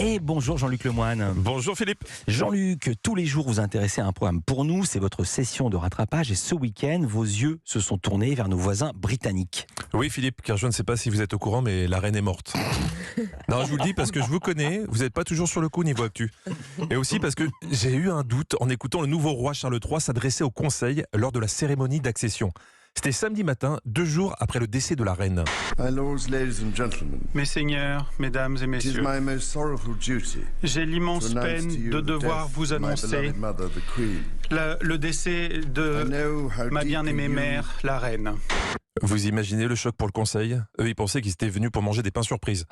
Et bonjour Jean-Luc Lemoine. Bonjour Philippe. Jean-Luc, tous les jours vous intéressez à un programme pour nous, c'est votre session de rattrapage et ce week-end, vos yeux se sont tournés vers nos voisins britanniques. Oui Philippe, car je ne sais pas si vous êtes au courant, mais la reine est morte. Non, je vous le dis parce que je vous connais, vous n'êtes pas toujours sur le coup niveau actu. Et aussi parce que j'ai eu un doute en écoutant le nouveau roi Charles III s'adresser au conseil lors de la cérémonie d'accession. C'était samedi matin, 2 jours après le décès de la reine. Mes seigneurs, mesdames et messieurs, j'ai l'immense peine de devoir vous annoncer le décès de ma bien-aimée mère, la reine. Vous imaginez le choc pour le conseil? Eux, ils pensaient qu'ils étaient venus pour manger des pains surprises.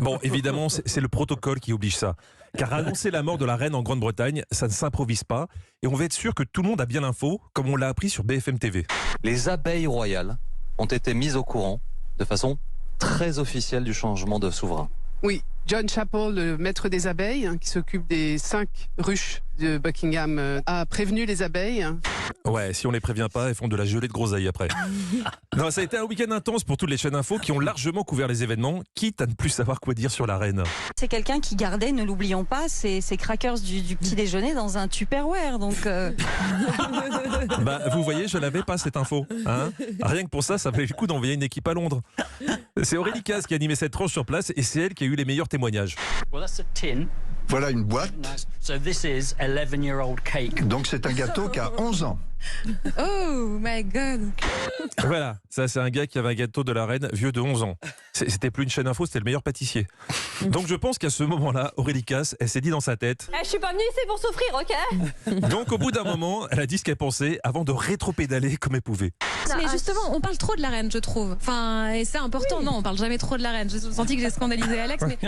Bon, évidemment, c'est le protocole qui oblige ça. Car annoncer la mort de la reine en Grande-Bretagne, ça ne s'improvise pas. Et on va être sûr que tout le monde a bien l'info, comme on l'a appris sur BFM TV. Les abeilles royales ont été mises au courant de façon très officielle du changement de souverain. Oui, John Chappell, le maître des abeilles, qui s'occupe des 5 ruches de Buckingham, a prévenu les abeilles. Ouais, si on les prévient pas, elles font de la gelée de groseille après. Non, ça a été un week-end intense pour toutes les chaînes infos qui ont largement couvert les événements, quitte à ne plus savoir quoi dire sur la reine. C'est quelqu'un qui gardait, ne l'oublions pas, ses crackers du petit déjeuner dans un Tupperware. Donc Bah, vous voyez, je n'avais pas cette info. Hein, rien que pour ça, ça valait le coup d'envoyer une équipe à Londres. C'est Aurélie Caz qui a animé cette tranche sur place et c'est elle qui a eu les meilleurs témoignages. Voilà une boîte. Donc c'est un gâteau qui a 11 ans. oh my god. Voilà, ça c'est un gars qui avait un gâteau de la reine vieux de 11 ans. C'était plus une chaîne info, c'était le meilleur pâtissier. Donc je pense qu'à ce moment-là, Aurélie Caz, elle s'est dit dans sa tête... Je suis pas venue ici pour souffrir, ok? Donc au bout d'un moment, elle a dit ce qu'elle pensait avant de rétropédaler comme elle pouvait. Mais justement, on parle trop de la reine, je trouve. Enfin, et c'est important. Non, on parle jamais trop de la reine. J'ai senti que j'ai scandalisé Alex, mais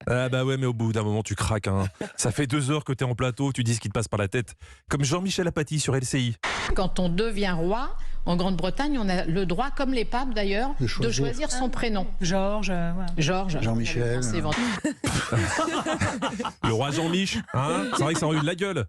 Ah bah ouais, mais au bout d'un moment, tu craques. Hein. Ça fait 2 heures que t'es en plateau, tu dis ce qui te passe par la tête. Comme Jean-Michel Apathy sur LCI. Quand on devient roi, en Grande-Bretagne, on a le droit, comme les papes d'ailleurs, de choisir son prénom. Georges, Georges. Jean-Michel. Le roi Jean-Mich, hein, c'est vrai que ça a eu de la gueule.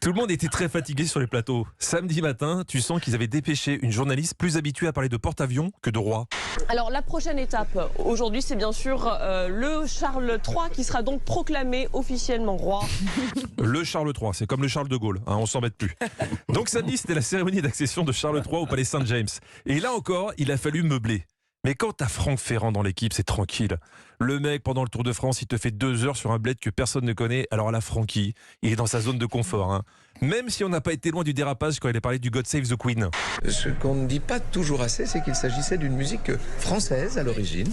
Tout le monde était très fatigué sur les plateaux. Samedi matin, tu sens qu'ils avaient dépêché une journaliste plus habituée à parler de porte-avions que de roi. Alors la prochaine étape aujourd'hui, c'est bien sûr le Charles III qui sera donc proclamé officiellement roi. Le Charles III, c'est comme le Charles de Gaulle, hein, on s'en met plus. Donc samedi, c'était la cérémonie d'accession de Charles III au palais Saint-James. Et là encore, il a fallu meubler. Mais quand t'as Franck Ferrand dans l'équipe, c'est tranquille. Le mec, pendant le Tour de France, il te fait 2 heures sur un bled que personne ne connaît. Alors là, Francky, il est dans sa zone de confort. Hein. Même si on n'a pas été loin du dérapage quand il a parlé du God Save the Queen. Ce qu'on ne dit pas toujours assez, c'est qu'il s'agissait d'une musique française à l'origine.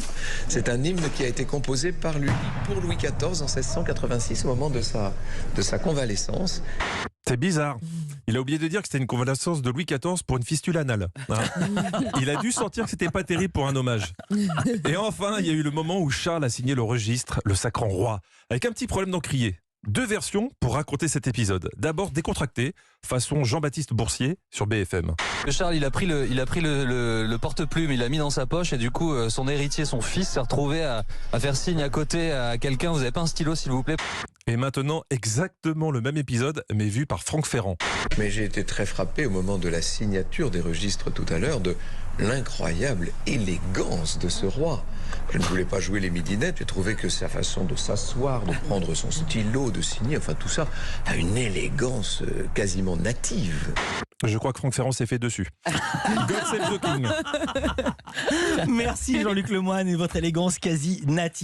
C'est un hymne qui a été composé par lui pour Louis XIV en 1686 au moment de sa convalescence. C'est bizarre. Il a oublié de dire que c'était une convalescence de Louis XIV pour une fistule anale. Hein. Il a dû sentir que c'était pas terrible pour un hommage. Et enfin, il y a eu le moment où Charles a signé le registre, le sacrant roi, avec un petit problème d'encrier. 2 versions pour raconter cet épisode. D'abord décontracté, façon Jean-Baptiste Boursier sur BFM. Charles, il a pris le porte-plume, il l'a mis dans sa poche et du coup, son héritier, son fils, s'est retrouvé à faire signe à côté à quelqu'un. Vous n'avez pas un stylo, s'il vous plaît? Et maintenant, exactement le même épisode, mais vu par Franck Ferrand. Mais j'ai été très frappé au moment de la signature des registres tout à l'heure de l'incroyable élégance de ce roi. Je ne voulais pas jouer les midinettes, j'ai trouvé que sa façon de s'asseoir, de prendre son stylo, de signer, enfin tout ça, a une élégance quasiment native. Je crois que Franck Ferrand s'est fait dessus. God save the King. Merci Jean-Luc Lemoine et votre élégance quasi native.